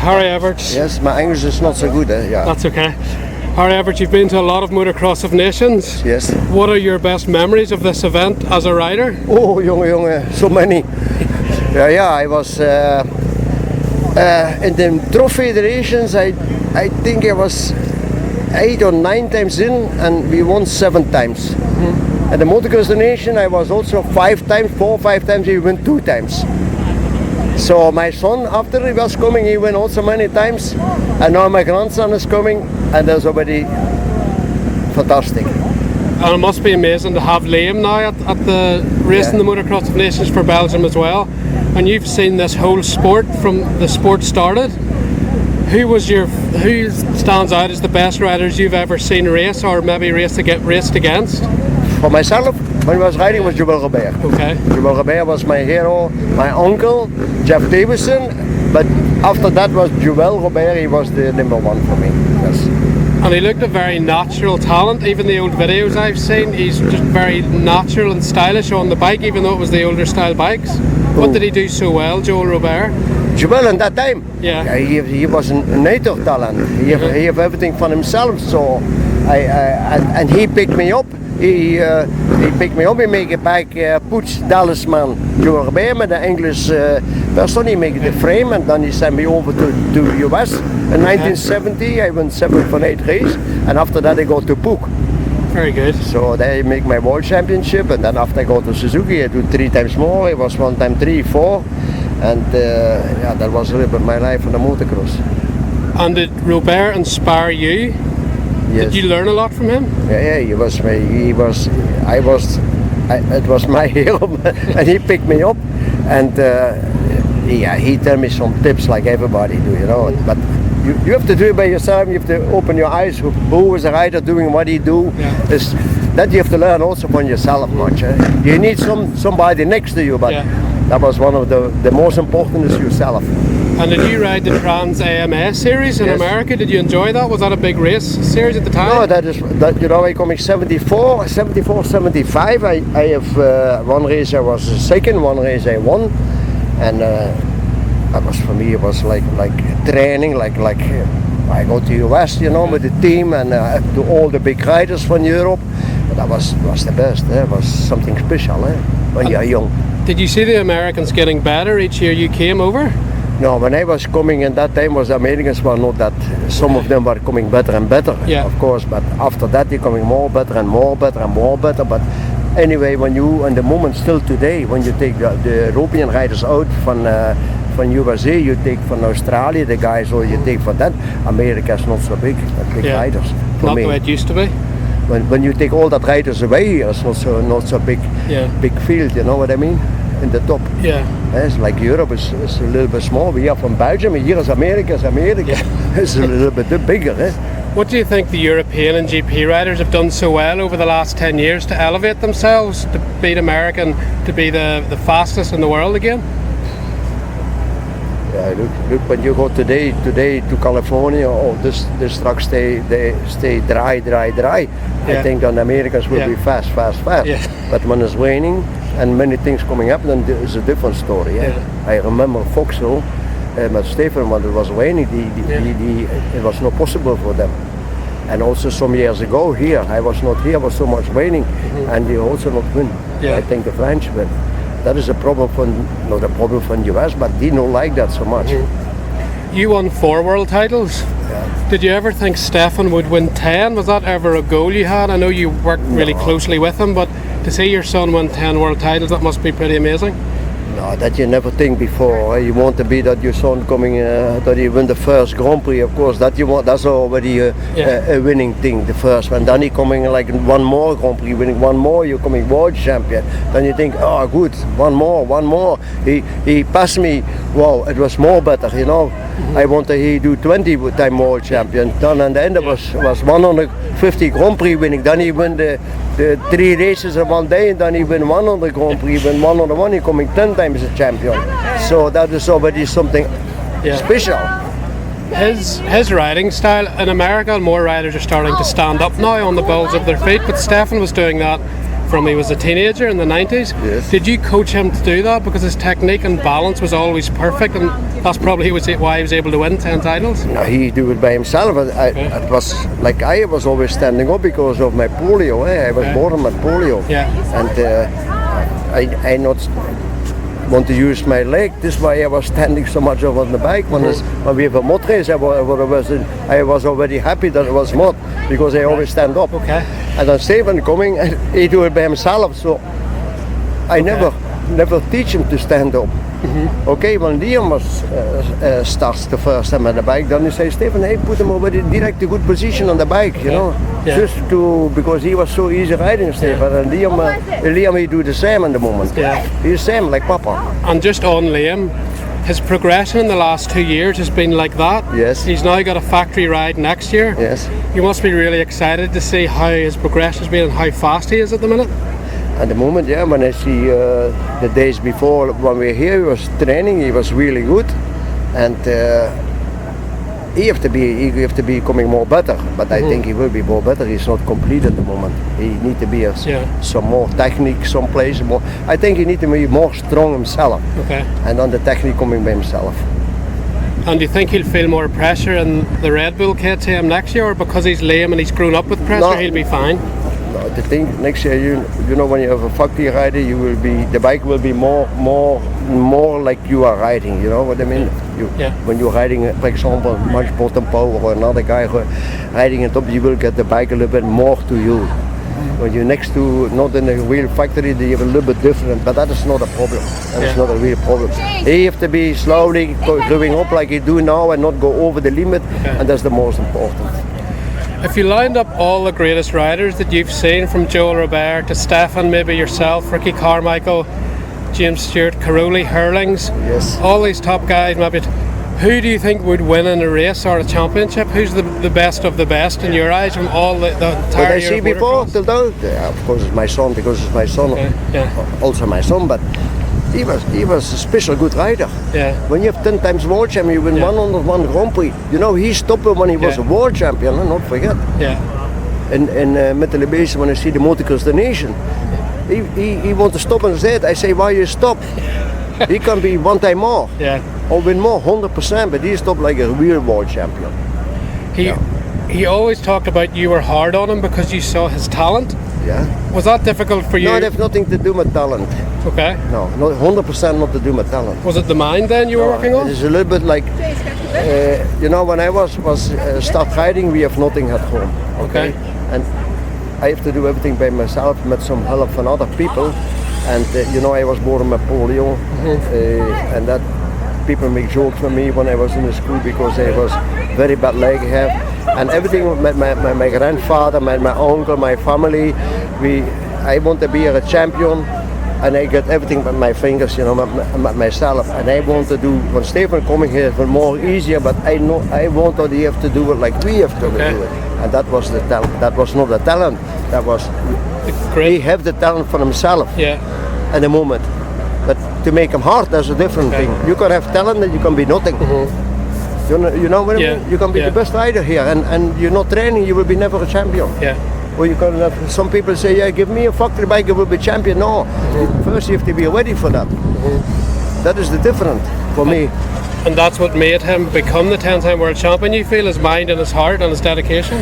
Harry Everts. Yes, my English is not so good, yeah. That's okay. Harry Everts, you've been to a lot of Motocross of Nations. Yes. What are your best memories of this event as a rider? Oh, jongen, so many. I was in the trophy federations. I think I was 8 or 9 times in, and we won 7 times. At the Motocross Nation, I was also 5 times, 4 or 5 times. He won 2 times. So my son, after he was coming, he went also many times, and now my grandson is coming, and that's already fantastic. And it must be amazing to have Liam now at the racing the Motocross of Nations for Belgium as well. And you've seen this whole sport from the sport started. Who stands out as the best riders you've ever seen race, or maybe raced against? For myself, when I was riding, was Joël Robert. Okay. Joël Robert was my hero, my uncle, Jeff Davison, but after that was Joël Robert. He was the number 1 for me. Yes. And he looked a very natural talent. Even the old videos I've seen, he's just very natural and stylish on the bike, even though it was the older style bikes. What did he do so well, Joël Robert? Joël in that time, he was a native talent. He have everything for himself. So, and he picked me up. He picked me up. He made a bike Poets Dallas man. Joël Robert met the English person. He made the frame, and then he sent me over to US. In 1970, I won 7 from 8 races, and after that I go to Pook. Very good. So they make my world championship, and then after I go to Suzuki, I do 3 times more. It was 1 time 3, 4, and that was a little bit my life on the motocross. And did Robert inspire you? Yes. Did you learn a lot from him? Yeah, it was my hero, and he picked me up, and he told me some tips like everybody do, you know. But you have to do it by yourself. You have to open your eyes. Who is a rider doing what he do? Yeah. That you have to learn also from yourself much. You need somebody next to you, but that was one of the most important is yourself. And did you ride the Trans AMA series in America? Did you enjoy that? Was that a big race series at the time? No, I coming 74, 75. I have 1 race I was second, 1 race I won, and that was for me. It was like training, like I go to US, you know, with the team and to all the big riders from Europe. But that was the best. It was something special when you're young. Did you see the Americans getting better each year you came over? No, when I was coming in that time, the Americans were not that. Some of them were coming better and better, of course. But after that, they're coming more better and more better and more better. But anyway, when you, in the moment still today, when you take the European riders out from USA, you take from Australia the guys, or you take from that, America's not so big riders. Not the way it used to be. When you take all that riders away, it's not so big field. You know what I mean? In the top. Yeah. It's like Europe is a little bit small. We are from Belgium, and here is America. It's a little bit bigger. What do you think the European and GP riders have done so well over the last 10 years to elevate themselves, to beat America and to be the fastest in the world again? Yeah, look, when you go today to California, this trucks they stay dry. I think on Americans will be fast. Yeah. But when it's raining and many things coming up, then it's a different story. I remember Vauxhall, with Stefan, when it was raining, it was not possible for them. And also some years ago here, I was not here, was so much raining, and they also not win. Yeah. I think the French win. That is a problem not a problem for the US, but they don't like that so much. You won 4 world titles. Yeah. Did you ever think Stefan would win 10? Was that ever a goal you had? I know you worked really closely with him, but to see your son win 10 world titles, that must be pretty amazing. No, that you never think before. You want to be that your son coming, that he win the first Grand Prix, of course. That you want. That's already a winning thing, the first one. Then he coming like 1 more Grand Prix, winning 1 more. You're coming world champion. Then you think, oh, good, 1 more. He passed me. Wow, it was more better, you know. I wanted he do 20-time world champion. Then at the end it was 150 Grand Prix winning. Then he win the 3 races in 1 day, and then he win 100 Grand Prix, win 101. He coming 10 times a champion. So that is already something special. His riding style in America, more riders are starting to stand up now on the balls of their feet, but Stefan was doing that from he was a teenager in the 90s. Yes. Did you coach him to do that? Because his technique and balance was always perfect, and that's probably why he was able to win 10 titles? No, he do it by himself. It was like I was always standing up because of my polio. I was born with polio. Yeah. And I not want to use my leg. This is why I was standing so much over on the bike. When we have a mud race, I was already happy that it was mud because I always stand up. Okay. And then Stefan coming, and he do it by himself. So I never teach him to stand up. Okay, when Liam starts the first time on the bike, then he says, Stefan, hey, put him already direct a good position on the bike, you know, just because he was so easy riding, Stefan. And Liam, he do the same at the moment. Yeah. He's the same like Papa. And just on Liam, his progression in the last 2 years has been like that. Yes. He's now got a factory ride next year. Yes. You must be really excited to see how his progression has been and how fast he is at the minute. At the moment, yeah, when I see the days before when we were here, he was training, he was really good. And he have to be becoming more better, but I think he will be more better. He's not complete at the moment. He need to be some more technique, some place more. I think he need to be more strong himself. Okay. And then the technique coming by himself. And do you think he'll feel more pressure in the Red Bull KTM next year, or because he's lame and he's grown up with pressure, he'll be fine? No, the thing next year, you know, when you have a factory rider, the bike will be more like you are riding. You know what I mean? When you're riding, for example, much bottom power or another guy riding on top, you will get the bike a little bit more to you. When you're next to not in a real factory, they have a little bit different, but that is not a problem. That is not a real problem. He have to be slowly growing up like he do now and not go over the limit, and that's the most important. If you lined up all the greatest riders that you've seen, from Joel Robert to Stefan, maybe yourself, Ricky Carmichael, James Stewart, Caroli, Herlings, all these top guys, maybe, who do you think would win in a race or a championship? Who's the best of the best in your eyes from all the entire year? What I see before till now, of course it's my son, because it's my son, also my son, but he was a special good rider. Yeah. When you have 10 times world champion, you win 101 Grand Prix. You know, he stopped when he was a world champion, not forget. Yeah. In Metalibase, when I see the motocross the nation, he want to stop and said, I say, why you stop? He can be one time more. Yeah. Or win more, 100%, but he stopped like a real world champion. He always talked about you were hard on him because you saw his talent. Yeah. Was that difficult for you? No, it has nothing to do with talent. Okay. No, 100% not to do with talent. Was it the mind then you were working on? It's a little bit like, you know, when I was start riding, we have nothing at home. Okay. And I have to do everything by myself with some help from other people. And you know, I was born with polio, and that people make jokes with me when I was in the school because I was very bad leg have, and everything with my grandfather, my uncle, my family. I want to be a champion, and I get everything with my fingers, you know, myself. And I want to do when Stefan coming here, it's more easier. But I know I want that he have to do it like we have to do it, and that was the talent. That was not the talent. That was he have the talent for himself. Yeah. At the moment. But to make him hard, that's a different thing. You can have talent and you can be nothing. You know what I mean? You can be the best rider here, and you're not training, you will be never a champion. Yeah. Or you can have some people say, yeah, give me a factory bike, I will be champion. No, first you have to be ready for that. That is the difference for me. And that's what made him become the 10-time world champion, you feel? His mind and his heart and his dedication?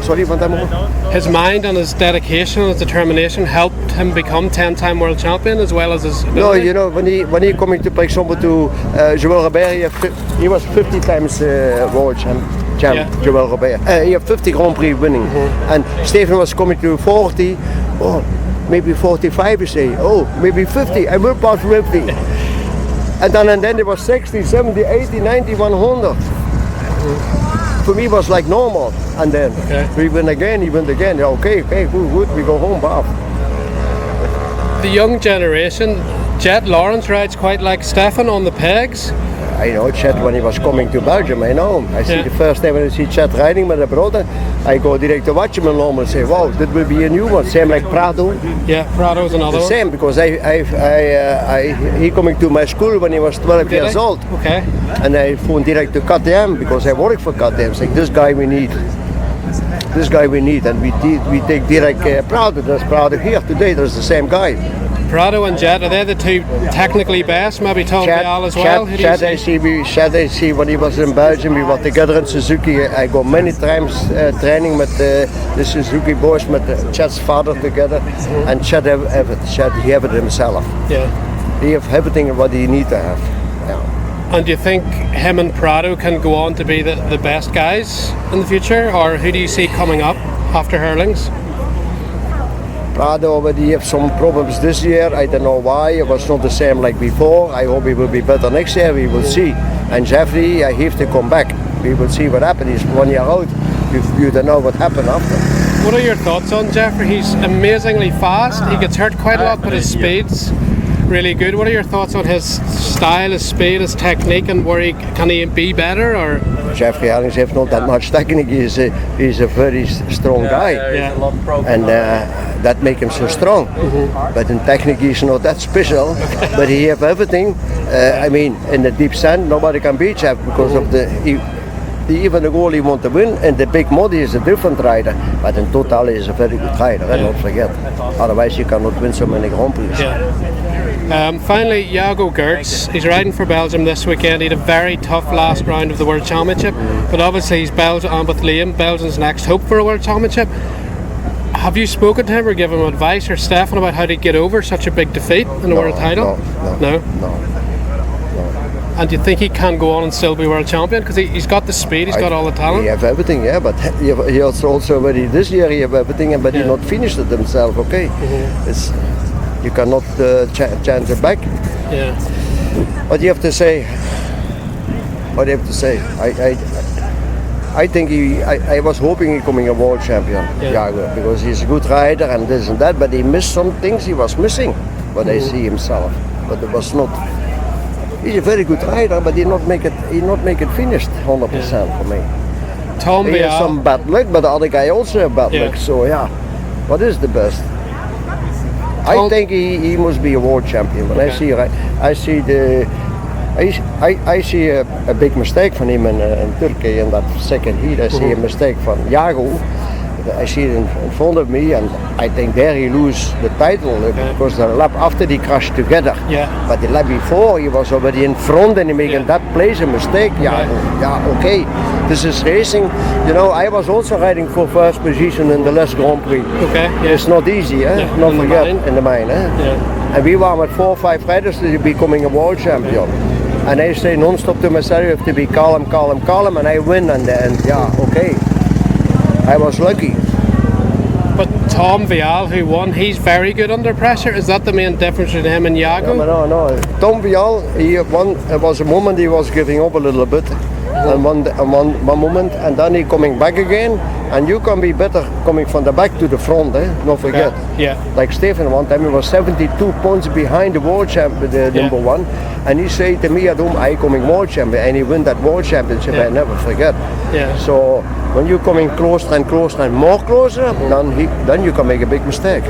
Sorry, one time more? His mind and his dedication and his determination helped him become 10-time world champion as well as his ability? No, you know, when he coming to, for example, to Joel Robert, he was 50 times world champ, Joel Robert. He had 50 Grand Prix winning. And Stefan was coming to 40, maybe 45, you say, maybe 50, I will pass 50. And then it was 60, 70, 80, 90, 100. For me, it was like normal. And then we win again, he went again. Okay, good, we go home, Bob. The young generation, Jett Lawrence rides quite like Stefan on the pegs. I know Jett when he was coming to Belgium, I know him. I see the first time when I see Jett riding with a brother, I go direct to watch him and normal say, wow, that will be a new one. Same like Prado. Yeah, Prado's another one. The same, because he coming to my school when he was 12 years old. Okay. And I phoned direct to KTM because I work for KTM. Like, this guy we need. this guy we need, and we take direct Prado. There's Prado here today. There's the same guy. Prado and Jett, are they the two technically best? Maybe Tom Vialle as well? Jett, I see when he was in Belgium, we were together in Suzuki. I go many times training with the Suzuki boys, with Jett's father together, and Jett Everts. He have it himself. Yeah. He have everything what he need to have. Yeah. And do you think him and Prado can go on to be the best guys in the future, or who do you see coming up after Herlings? Prado already have some problems this year. I don't know why. It was not the same like before. I hope he will be better next year. We will see. And Jeffrey, I have to come back. We will see what happens. He's 1 year out. You don't know what happened after. What are your thoughts on Jeffrey? He's amazingly fast. He gets hurt quite a lot, but his speed's really good. What are your thoughts on his style, his speed, his technique, and can he be better? Or Jeffrey Herlings have not that much technique. He's a very strong guy, and that makes him so strong. But in technique, he's not that special. But he have everything. I mean, in the deep sand, nobody can beat Jeff because of even the goal he want to win. And the big mud is a different rider, but in total he is a very good rider. Don't forget. Otherwise, you cannot win so many Grand Prix. Finally, Jago Geerts. He's riding for Belgium this weekend. He had a very tough last round of the World Championship, but obviously he's Belgium on with Liam, Belgium's next hope for a World Championship. Have you spoken to him or given him advice, or Stefan, about how to get over such a big defeat in the world title? No. And do you think he can go on and still be world champion? Because he's got the speed, he's got all the talent. He have everything, yeah, but he also already this year he have everything, but he not finished it himself. Okay, you cannot change it back. Yeah. What do you have to say? What do you have to say? I think I was hoping he coming a world champion, Jago, because he's a good rider and this and that, but he missed some things he was missing. But I see himself, but it was not. He's a very good rider, but he not make it finished 100% for me. Tom he has some bad luck, but the other guy also have bad luck. So what is the best? I think he must be a world champion. But I see a big mistake from him in Turkey in that second heat. I see a mistake from Jago. I see it in front of me, and I think there he lose the title because the lap after they crashed together. But the lap before he was already in front and he making that place a mistake. Okay. This is racing. You know, I was also riding for first position in the last Grand Prix. It's not easy, not forget in the mine. And we were with 4 or 5 riders to becoming a world champion. And I say non-stop to myself, you have to be calm, and I win. And okay. I was lucky. But Tom Vialle, who won, he's very good under pressure. Is that the main difference between him and Jago? No. Tom Vialle, he won. It was a moment he was giving up a little bit, and one moment, and then he coming back again. And you can be better coming from the back to the front. Don't forget. Like Stefan one time, he was 72 points behind the world champion, the number one, and he said to me at home, "I coming world champion," and he win that world championship. I never forget. So when you coming closer and more closer, then you can make a big mistake.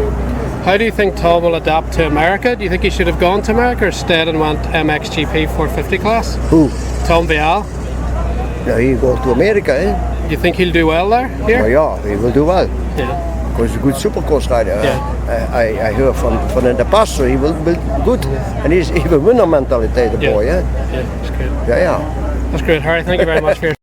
How do you think Tom will adapt to America? Do you think he should have gone to America or stayed and went MXGP 450 class? Who? Tom Vialle. No, he go to America. Do you think he'll do well there? Here? He will do well. Because he's a good supercross rider. I heard from in the past, so he will be good. And he's even winner mentality, the boy. That's good. Yeah. That's great, Harry. Thank you very much for your